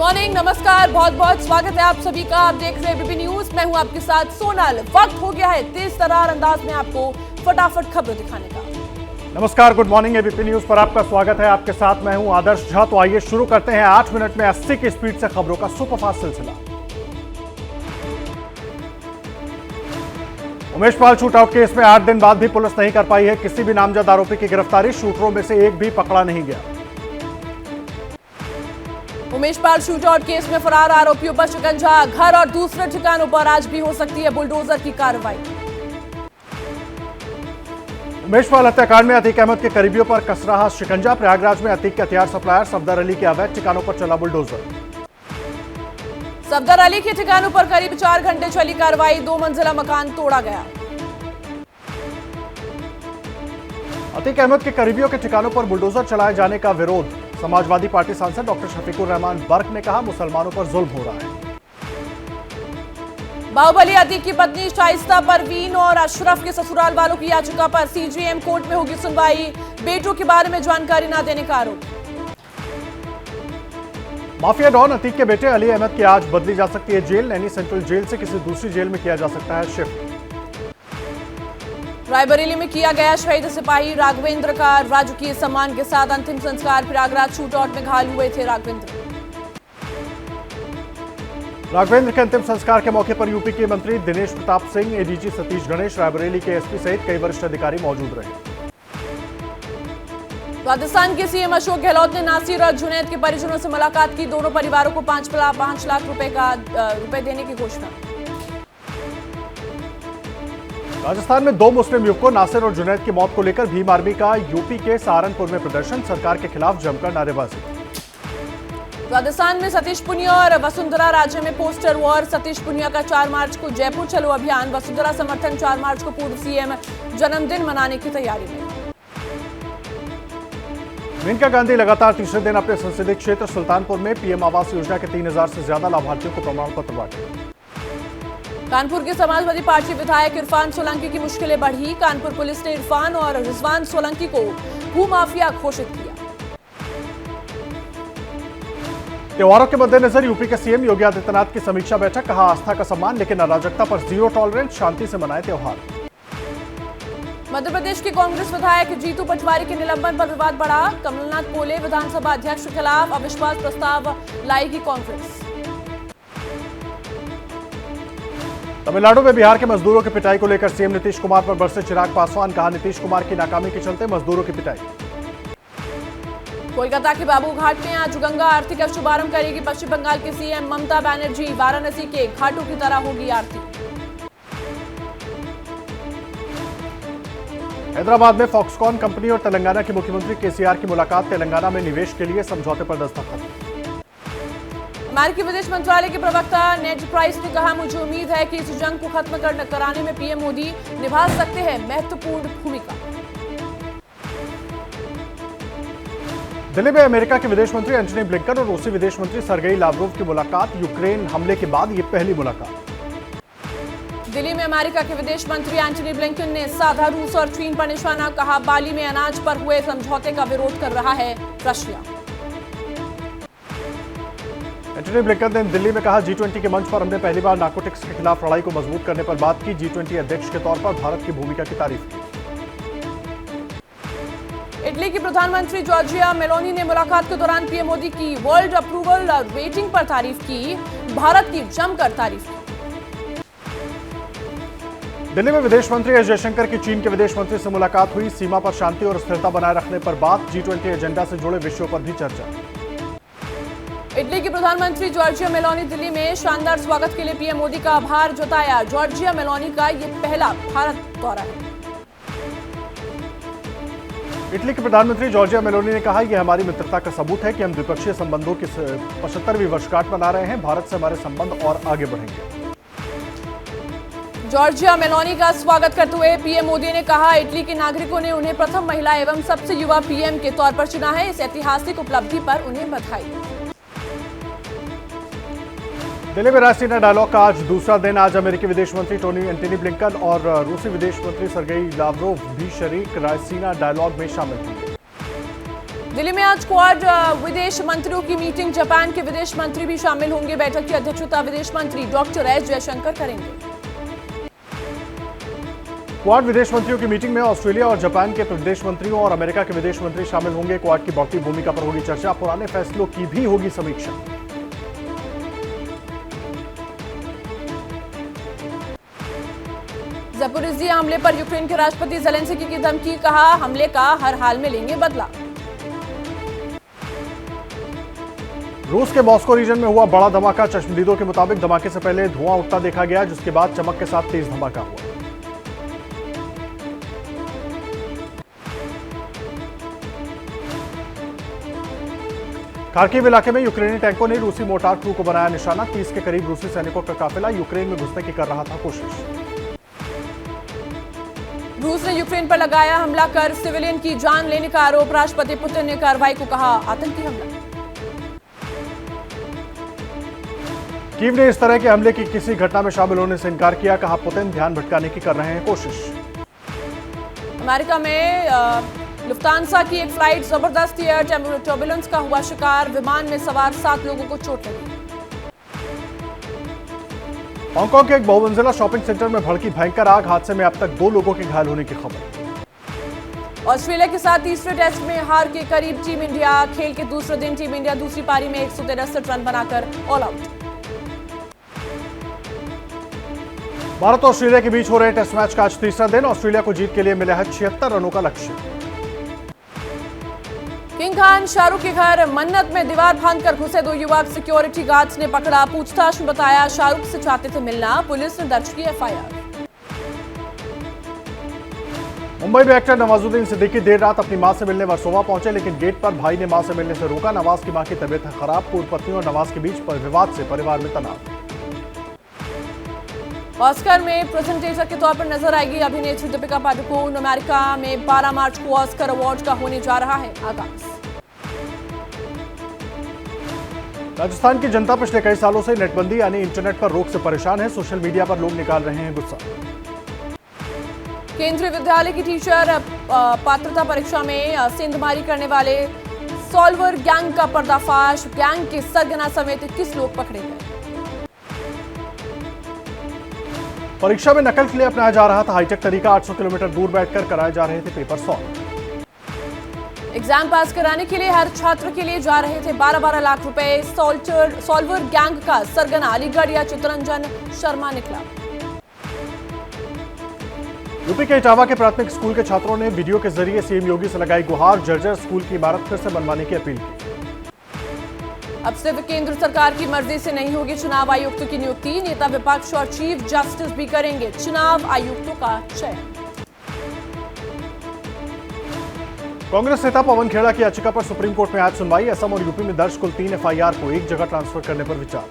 Morning, नमस्कार, बहुत बहुत स्वागत है आप सभी का। आप देख रहे हैं एबीपी न्यूज। मैं हूं आपके साथ सोनल। वक्त हो गया है तेज तर्रार अंदाज में आपको फटाफट खबर दिखाने का। नमस्कार, गुड मॉर्निंग। एबीपी न्यूज पर आपका स्वागत है। आपके साथ मैं हूं आदर्श झा। तो आइए शुरू करते हैं 8 मिनट में 80 की स्पीड से खबरों का सुपरफास्ट सिलसिला। उमेश पाल शूटआउट केस में 8 दिन बाद भी पुलिस नहीं कर पाई है किसी भी नामजद आरोपी की गिरफ्तारी। शूटरों में से एक भी पकड़ा नहीं गया। उमेश पाल शूटआउट केस में फरार आरोपियों पर शिकंजा। घर और दूसरे ठिकानों पर आज भी हो सकती है बुलडोजर की कार्रवाई। उमेश पाल हत्याकांड में अतीक अहमद के करीबियों पर कस रहा शिकंजा। प्रयागराज में अतीक के हथियार सप्लायर सफदर अली के अवैध ठिकानों पर चला बुलडोजर। सफदर अली के ठिकानों पर करीब 4 घंटे चली कार्रवाई। 2 मंजिला मकान तोड़ा गया। अतीक अहमद के करीबियों के ठिकानों पर बुलडोजर चलाए जाने का विरोध। समाजवादी पार्टी सांसद डॉक्टर शफीकुर रहमान बर्क ने कहा, मुसलमानों पर जुल्म हो रहा है। बाहुबली अतीक की पत्नी शाइस्ता परवीन और अशरफ के ससुराल वालों की याचिका पर सीजेएम कोर्ट में होगी सुनवाई। बेटों के बारे में जानकारी न देने का आरोप। माफिया डॉन अतीक के बेटे अली अहमद की आज बदली जा सकती है जेल। नैनी सेंट्रल जेल से किसी दूसरी जेल में किया जा सकता है शिफ्ट। रायबरेली में किया गया शहीद सिपाही राघवेंद्र का राजकीय सम्मान के साथ अंतिम संस्कार। प्रयागराज शूटआउट में घायल हुए थे राघवेंद्र के अंतिम संस्कार के मौके पर यूपी के मंत्री दिनेश प्रताप सिंह, एडीजी सतीश गणेश, रायबरेली के एसपी सहित कई वरिष्ठ अधिकारी मौजूद रहे। राजस्थान के सीएम अशोक गहलोत ने नासिर और जुनैद के परिजनों से मुलाकात की। दोनों परिवारों को 5 लाख रुपए देने की घोषणा। राजस्थान में 2 मुस्लिम युवकों नासिर और जुनैद की मौत को लेकर भीम आर्मी का यूपी के सहारनपुर में प्रदर्शन। सरकार के खिलाफ जमकर नारेबाजी। राजस्थान में सतीश पुनिया और वसुंधरा राजे में पोस्टर वॉर। सतीश पुनिया का 4 मार्च को जयपुर चलो अभियान। वसुंधरा समर्थन 4 मार्च को पूर्व सीएम जन्मदिन मनाने की तैयारी में। मेनका गांधी लगातार तीसरे दिन अपने संसदीय क्षेत्र सुल्तानपुर में पीएम आवास योजना के 3000 से ज्यादा लाभार्थियों को प्रमाण पत्र बांटे। कानपुर के समाजवादी पार्टी विधायक इरफान सोलंकी की मुश्किलें बढ़ी। कानपुर पुलिस ने इरफान और रिजवान सोलंकी को भूमाफिया घोषित किया। त्योहारों के मद्देनजर यूपी के सीएम योगी आदित्यनाथ की समीक्षा बैठक। कहा, आस्था का सम्मान लेकिन अराजकता पर जीरो टॉलरेंस। शांति से मनाए त्योहार। मध्य प्रदेश के कांग्रेस विधायक जीतू पटवारी के निलंबन पर विवाद बढ़ा। कमलनाथ बोले, विधानसभा अध्यक्ष के खिलाफ अविश्वास प्रस्ताव लाएगी कांग्रेस। तमिलनाडु में बिहार के मजदूरों की पिटाई को लेकर सीएम नीतीश कुमार पर बरसे चिराग पासवान। कहा, नीतीश कुमार की नाकामी के चलते मजदूरों की पिटाई। कोलकाता के बाबू घाट में आज गंगा आरती का शुभारंभ करेगी पश्चिम बंगाल की सीएम ममता बनर्जी। वाराणसी के घाटों की तरह होगी आरती। हैदराबाद में फॉक्सकॉन कंपनी और तेलंगाना के मुख्यमंत्री केसीआर की मुलाकात। तेलंगाना में निवेश के लिए समझौते पर दस्तखत। अमेरिकी विदेश मंत्रालय के प्रवक्ता नेड प्राइस ने कहा, मुझे उम्मीद है कि इस जंग को खत्म कराने में पीएम मोदी निभा सकते हैं महत्वपूर्ण भूमिका। दिल्ली में अमेरिका के विदेश मंत्री एंटनी ब्लिंकन और रूसी विदेश मंत्री सर्गेई लावरोव की मुलाकात। यूक्रेन हमले के बाद ये पहली मुलाकात। दिल्ली में अमेरिका के विदेश मंत्री एंटनी ब्लिंकन ने साधा रूस और चीन पर निशाना। कहा, बाली में अनाज पर हुए समझौते का विरोध कर रहा है रशिया। एंटनी ब्लिंकन ने दिल्ली में कहा, G20 के मंच पर हमने पहली बार नार्कोटिक्स के खिलाफ लड़ाई को मजबूत करने पर बात की। G20 अध्यक्ष के तौर पर भारत की भूमिका की तारीफ की। इटली की प्रधानमंत्री जॉर्जिया मेलोनी ने मुलाकात के दौरान पीएम मोदी की वर्ल्ड अप्रूवल रेटिंग पर तारीफ की। भारत की जमकर तारीफ की। दिल्ली में विदेश मंत्री एस जयशंकर की चीन के विदेश मंत्री से मुलाकात हुई। सीमा पर शांति और स्थिरता बनाए रखने पर बात। G20 एजेंडा से जुड़े विषयों पर भी चर्चा। इटली की प्रधानमंत्री जॉर्जिया मेलोनी दिल्ली में शानदार स्वागत के लिए पीएम मोदी का आभार जताया। जॉर्जिया मेलोनी का ये पहला भारत दौरा है। इटली के प्रधानमंत्री जॉर्जिया मेलोनी ने कहा, यह हमारी मित्रता का सबूत है कि हम द्विपक्षीय संबंधों की 75वीं वर्षगांठ मना रहे हैं। भारत से हमारे संबंध और आगे बढ़ेंगे। जॉर्जिया मेलोनी का स्वागत करते हुए पीएम मोदी ने कहा, इटली के नागरिकों ने उन्हें प्रथम महिला एवं सबसे युवा पीएम के तौर पर चुना है। इस ऐतिहासिक उपलब्धि पर उन्हें बधाई। दिल्ली में रायसीना डायलॉग का आज दूसरा दिन। आज अमेरिकी विदेश मंत्री एंटनी ब्लिंकन और रूसी विदेश मंत्री सर्गेई लावरोव भी शरीक रायसीना डायलॉग में शामिल होंगे। दिल्ली में आज क्वाड विदेश मंत्रियों की मीटिंग। जापान के विदेश मंत्री भी शामिल होंगे। बैठक की अध्यक्षता विदेश मंत्री डॉक्टर एस जयशंकर करेंगे। क्वाड विदेश मंत्रियों की मीटिंग में ऑस्ट्रेलिया और जापान के विदेश मंत्रियों और अमेरिका के विदेश मंत्री शामिल होंगे। क्वाड की बढ़ती भूमिका पर होगी चर्चा। पुराने फैसलों की भी होगी समीक्षा। ज़पोरिज़िया हमले पर यूक्रेन के राष्ट्रपति ज़ेलेंस्की की धमकी। कहा, हमले का हर हाल में लेंगे बदला। रूस के मॉस्को रीजन में हुआ बड़ा धमाका। चश्मदीदों के मुताबिक धमाके से पहले धुआं उठता देखा गया, जिसके बाद चमक के साथ तेज धमाका हुआ। खार्किव इलाके में यूक्रेनी टैंकों ने रूसी मोर्टार क्रू को बनाया निशाना। 30 के करीब रूसी सैनिकों का काफिला यूक्रेन में घुसने की कर रहा था कोशिश। रूस ने यूक्रेन पर लगाया हमला कर सिविलियन की जान लेने का आरोप। राष्ट्रपति पुतिन ने कार्रवाई को कहा आतंकी हमला। कीव ने इस तरह के हमले की किसी घटना में शामिल होने से इनकार किया। कहा, पुतिन ध्यान भटकाने की कर रहे हैं कोशिश। अमेरिका में लुफ्तांसा की एक फ्लाइट जबरदस्त एयर टर्बुलेंस का हुआ शिकार। विमान में सवार 7 लोगों को चोट लगी। हांगकांग के एक बहुमंजिला शॉपिंग सेंटर में भड़की भयंकर आग। हादसे में अब तक 2 लोगों के घायल होने की खबर। ऑस्ट्रेलिया के साथ तीसरे टेस्ट में हार के करीब टीम इंडिया। खेल के दूसरे दिन टीम इंडिया दूसरी पारी में 163 रन बनाकर ऑल आउट। भारत और ऑस्ट्रेलिया के बीच हो रहे टेस्ट मैच का आज तीसरा दिन। ऑस्ट्रेलिया को जीत के लिए मिला है 76 रनों का लक्ष्य। किंग खान शाहरुख के घर मन्नत में दीवार फांदकर घुसे 2 युवक। सिक्योरिटी गार्ड्स ने पकड़ा। पूछताछ में बताया शाहरुख से चाहते थे मिलना। पुलिस ने दर्ज की एफआईआर। मुंबई में एक्टर नवाजुद्दीन सिद्दीकी देर रात अपनी मां से मिलने वर्सोवा पहुंचे, लेकिन गेट पर भाई ने मां से मिलने से रोका। नवाज की मां की तबीयत खराब। पूर्व पत्नी और नवाज के बीच विवाद से परिवार में तनाव। ऑस्कर में प्रेजेंटेटर के तौर पर नजर आएगी अभिनेत्री दीपिका पादुकोण। अमेरिका में 12 मार्च को ऑस्कर अवार्ड का होने जा रहा है आगाज। राजस्थान की जनता पिछले कई सालों से नेटबंदी यानी इंटरनेट पर रोक से परेशान है। सोशल मीडिया पर लोग निकाल रहे हैं गुस्सा। केंद्रीय विद्यालय की टीचर पात्रता परीक्षा में सेंधमारी करने वाले सॉल्वर गैंग का पर्दाफाश। गैंग के सरगना समेत 21 लोग पकड़े गए। परीक्षा में नकल के लिए अपनाया जा रहा था हाईटेक तरीका। 800 किलोमीटर दूर बैठकर कराए जा रहे थे पेपर सॉल्व। एग्जाम पास कराने के लिए हर छात्र के लिए जा रहे थे 12-12 लाख रुपए। सॉल्वर गैंग का सरगना अलीगढ़ या चित्तरंजन शर्मा निकला। यूपी के इटावा के प्राथमिक स्कूल के छात्रों ने वीडियो के जरिए सीएम योगी से लगाई गुहार। जर्जर स्कूल की इमारत फिर से बनवाने की अपील की। अब सिर्फ केंद्र सरकार की मर्जी से नहीं होगी चुनाव आयुक्त की नियुक्ति। नेता विपक्ष और चीफ जस्टिस भी करेंगे चुनाव आयुक्तों का चयन। कांग्रेस नेता पवन खेड़ा की याचिका पर सुप्रीम कोर्ट में आज सुनवाई। असम और यूपी में दर्ज कुल 3 एफआईआर को एक जगह ट्रांसफर करने पर विचार।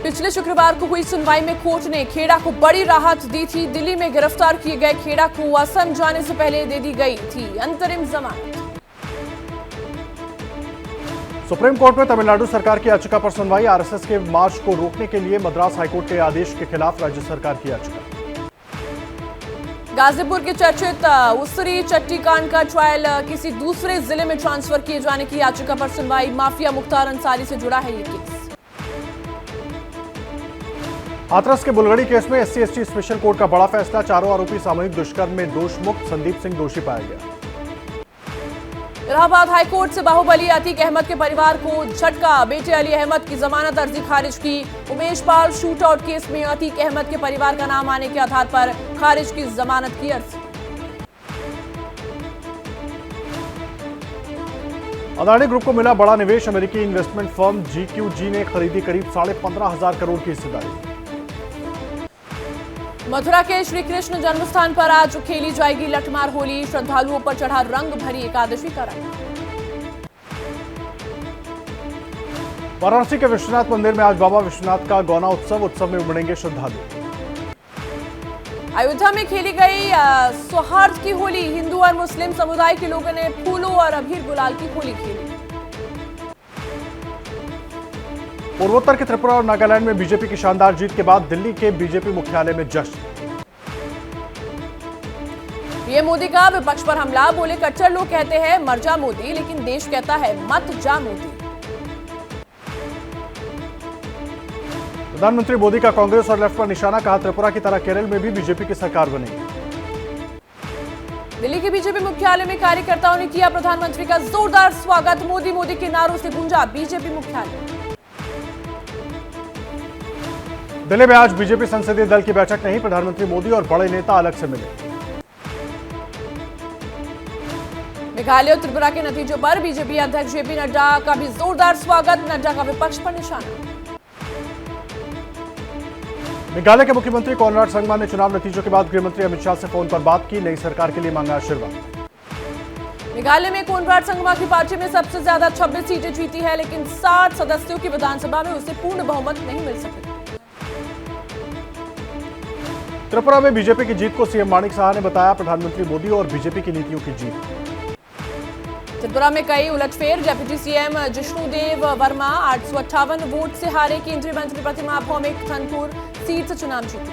पिछले शुक्रवार को हुई सुनवाई में कोर्ट ने खेड़ा को बड़ी राहत दी थी। दिल्ली में गिरफ्तार किए गए खेड़ा को असम जाने से पहले दे दी गई थी अंतरिम जमानत। सुप्रीम कोर्ट में तमिलनाडु सरकार की याचिका पर सुनवाई। आरएसएस के मार्च को रोकने के लिए मद्रास हाईकोर्ट के आदेश के खिलाफ राज्य सरकार की याचिका। गाजीपुर के चर्चित उसरी चट्टी कांड का ट्रायल किसी दूसरे जिले में ट्रांसफर किए जाने की याचिका पर सुनवाई। माफिया मुख्तार अंसारी से जुड़ा है ये केस। हाथरस के बुलगड़ी केस में SC/ST स्पेशल कोर्ट का बड़ा फैसला। चारों आरोपी सामूहिक दुष्कर्म में दोष मुक्त। संदीप सिंह दोषी पाया गया। इलाहाबाद हाईकोर्ट से बाहुबली अतीक अहमद के परिवार को झटका। बेटे अली अहमद की जमानत अर्जी खारिज की। Umesh Pal shoot out case में अतीक अहमद के परिवार का नाम आने के आधार पर खारिज की जमानत की अर्जी। अदानी ग्रुप को मिला बड़ा निवेश। अमेरिकी इन्वेस्टमेंट फर्म GQG ने खरीदी करीब 15.5 करोड़ की हिस्सेदारी। मथुरा के श्री कृष्ण जन्मस्थान पर आज खेली जाएगी लठमार होली। श्रद्धालुओं पर चढ़ा रंग भरी एकादशी का रंग। वाराणसी के विश्वनाथ मंदिर में आज बाबा विश्वनाथ का गौना उत्सव में उमड़ेंगे श्रद्धालु। अयोध्या में खेली गई सौहार्द की होली। हिंदू और मुस्लिम समुदाय के लोगों ने फूलों और अबीर गुलाल की होली खेली। पूर्वोत्तर के त्रिपुरा और नागालैंड में बीजेपी की शानदार जीत के बाद दिल्ली के बीजेपी मुख्यालय में जश्न। पीएम मोदी का विपक्ष पर हमला, बोले कट्टर लोग कहते हैं मर जा मोदी, लेकिन देश कहता है मत जा मोदी। प्रधानमंत्री मोदी का कांग्रेस और लेफ्ट पर निशाना, कहा त्रिपुरा की तरह केरल में भी बीजेपी की सरकार बनेगी। दिल्ली के बीजेपी मुख्यालय में कार्यकर्ताओं ने किया प्रधानमंत्री का जोरदार स्वागत, मोदी मोदी के नारों से गूंजा बीजेपी मुख्यालय। दिल्ली में आज बीजेपी संसदीय दल की बैठक नहीं, प्रधानमंत्री मोदी और बड़े नेता अलग से मिले। मेघालय और त्रिपुरा के नतीजों पर बीजेपी अध्यक्ष जेपी नड्डा का भी जोरदार स्वागत, नड्डा का विपक्ष पर निशाना। मेघालय के मुख्यमंत्री कोनराड संगमा ने चुनाव नतीजों के बाद गृहमंत्री अमित शाह से फोन पर बात की, नई सरकार के लिए मांगा आशीर्वाद। मेघालय में कोनराड संगमा की पार्टी में सबसे ज्यादा 26 सीटें जीती है, लेकिन 60 सदस्यों की विधानसभा में उसे पूर्ण बहुमत नहीं मिल सकी। त्रिपुरा में बीजेपी की जीत को सीएम माणिक साहा ने बताया प्रधानमंत्री मोदी और बीजेपी की नीतियों की जीत। त्रिपुरा में कई उलटफेर, deputy CM Jishnu Dev Verma 858 vote से हारे, केंद्रीय मंत्री प्रतिमा भौमिक धनपुर सीट से चुनाव जीती।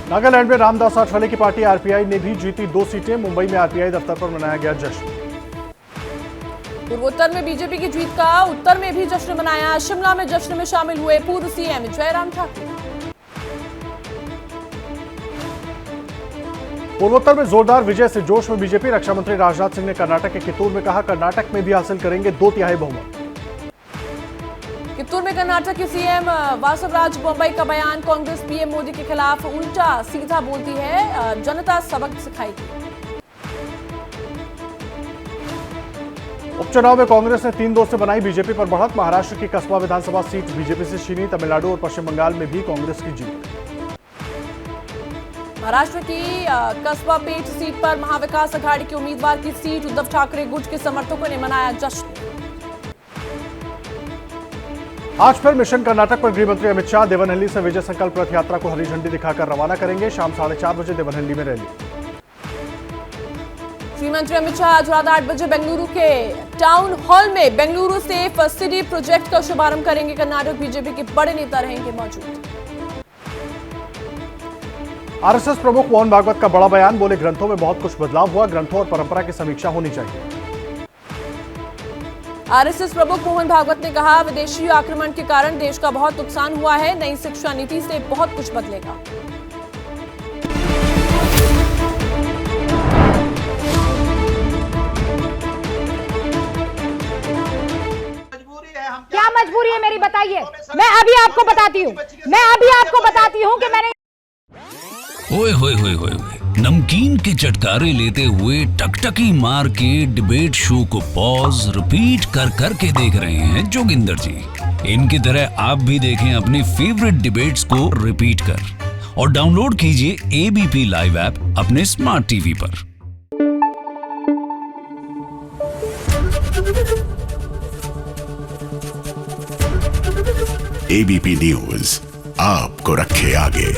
नागालैंड में रामदास आठवले की पार्टी आरपीआई ने भी जीती 2 सीटें, मुंबई में आरपीआई दफ्तर पर मनाया गया जश्न। पूर्वोत्तर में बीजेपी की जीत का उत्तर में भी जश्न मनाया, शिमला में जश्न में शामिल हुए पूर्व सीएम जयराम ठाकुर। पूर्वोत्तर में जोरदार विजय से जोश में बीजेपी, रक्षा मंत्री राजनाथ सिंह ने कर्नाटक के कित्तूर में कहा कर्नाटक में भी हासिल करेंगे 2/3 बहुमत। कित्तूर में कर्नाटक के सीएम वासवराज बोम्मई का बयान, कांग्रेस पीएम मोदी के खिलाफ उल्टा सीधा बोलती है, जनता सबक सिखाएगी। उपचुनाव में कांग्रेस ने 3-2 से बनाई बीजेपी पर बढ़त, महाराष्ट्र की कस्बा विधानसभा सीट बीजेपी से छीनी, तमिलनाडु और पश्चिम बंगाल में भी कांग्रेस की जीत। महाराष्ट्र की कस्बा पेट सीट पर महाविकास अघाड़ी के उम्मीदवार की सीट, उद्धव ठाकरे गुट के समर्थकों ने मनाया जश्न। आज फिर मिशन कर्नाटक पर गृहमंत्री अमित शाह देवनहल्ली से विजय संकल्प रथ यात्रा को हरी झंडी दिखाकर रवाना करेंगे, शाम 4:30 बजे देवनहल्ली में रैली। गृहमंत्री अमित शाह आज रात 8 बजे बेंगलुरु के टाउन हॉल में बेंगलुरु सेफ सिटी प्रोजेक्ट का शुभारंभ करेंगे, कर्नाटक बीजेपी के बड़े नेता रहेंगे मौजूद। आरएसएस प्रमुख मोहन भागवत का बड़ा बयान, बोले ग्रंथों में बहुत कुछ बदलाव हुआ, ग्रंथों और परंपरा की समीक्षा होनी चाहिए। आरएसएस प्रमुख मोहन भागवत ने कहा विदेशी आक्रमण के कारण देश का बहुत नुकसान हुआ है, नई शिक्षा नीति से बहुत कुछ बदलेगा। क्या मजबूरी है मेरी, बताइए। मैं अभी आपको बताती हूँ कि मैंने ओए होए होए होए, नमकीन के चटकारे लेते हुए टकटकी मार के डिबेट शो को पॉज रिपीट कर करके देख रहे हैं जोगिंदर जी। इनकी तरह आप भी देखें अपने फेवरेट डिबेट्स को रिपीट कर और डाउनलोड कीजिए एबीपी लाइव ऐप अपने स्मार्ट टीवी पर। एबीपी न्यूज आपको रखे आगे।